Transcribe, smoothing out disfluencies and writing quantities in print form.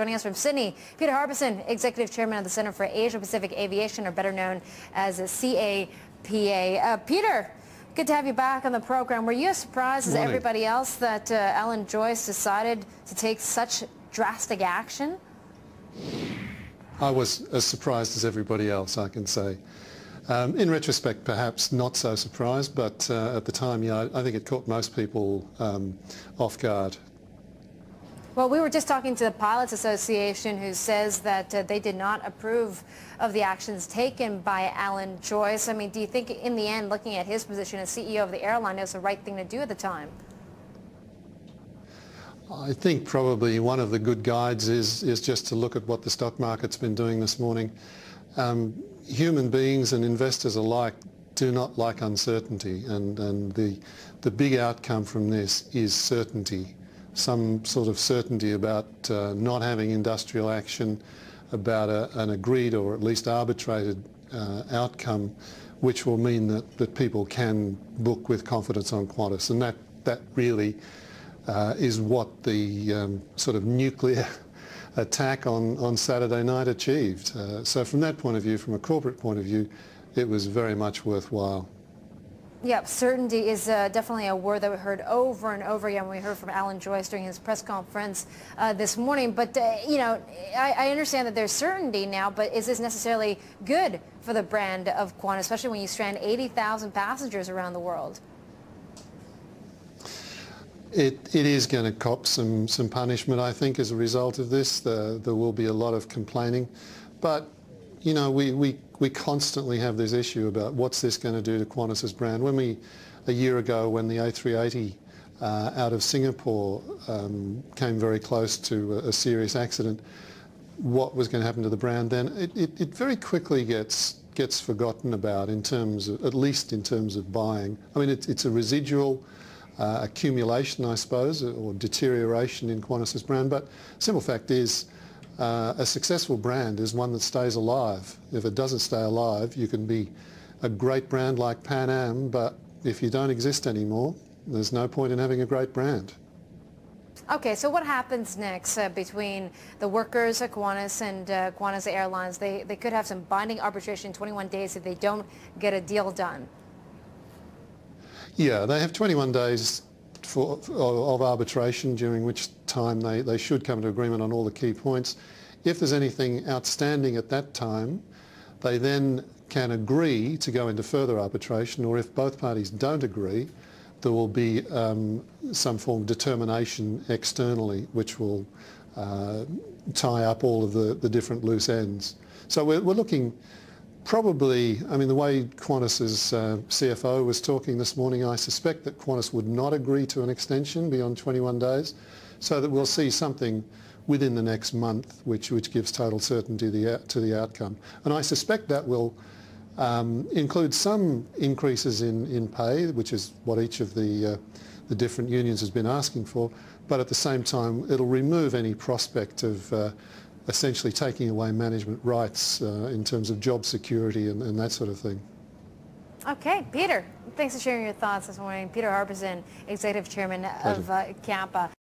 Joining us from Sydney, Peter Harbison, Executive Chairman of the Centre for Asia-Pacific Aviation, or better known as CAPA. Peter, good to have you back on the program. Were you as surprised as everybody else that Alan Joyce decided to take such drastic action? I was as surprised as everybody else, I can say. In retrospect, perhaps not so surprised, but at the time, yeah, I think it caught most people off guard. Well, we were just talking to the Pilots Association, who says that they did not approve of the actions taken by Alan Joyce. I mean, do you think in the end, looking at his position as CEO of the airline, it was the right thing to do at the time? I think probably one of the good guides is just to look at what the stock market's been doing this morning. Human beings and investors alike do not like uncertainty, and the big outcome from this is certainty. Some sort of certainty about not having industrial action, about an agreed or at least arbitrated outcome, which will mean that people can book with confidence on Qantas. And that really is what the sort of nuclear attack on Saturday night achieved. So from that point of view, from a corporate point of view, it was very much worthwhile. Yeah, certainty is definitely a word that we heard over and over again when we heard from Alan Joyce during his press conference this morning. But, you know, I understand that there's certainty now, but is this necessarily good for the brand of Qantas, especially when you strand 80,000 passengers around the world? It is going to cop some punishment, I think, as a result of this. There will be a lot of complaining. But, you know, we constantly have this issue about what's this going to do to Qantas's brand. A year ago, when the A380 out of Singapore came very close to a serious accident, what was going to happen to the brand then? It very quickly gets forgotten about, in terms of, at least in terms of buying. I mean, it's a residual accumulation, I suppose, or deterioration in Qantas's brand. But simple fact is, a successful brand is one that stays alive. If it doesn't stay alive, you can be a great brand like Pan Am, but if you don't exist anymore, there's no point in having a great brand. Okay, so what happens next between the workers at Qantas and Qantas Airlines? They could have some binding arbitration in 21 days if they don't get a deal done. Yeah, they have 21 days of arbitration, during which time they should come to agreement on all the key points. If there's anything outstanding at that time, they then can agree to go into further arbitration, or if both parties don't agree, there will be some form of determination externally, which will tie up all of the different loose ends. So we're looking probably, I mean, the way Qantas's CFO was talking this morning, I suspect that Qantas would not agree to an extension beyond 21 days, so that we'll see something within the next month which gives total certainty to the outcome. And I suspect that will include some increases in pay, which is what each of the different unions has been asking for, but at the same time it'll remove any prospect of essentially taking away management rights in terms of job security and that sort of thing. Okay, Peter, thanks for sharing your thoughts this morning. Peter Harbison, Executive Chairman of CAPA.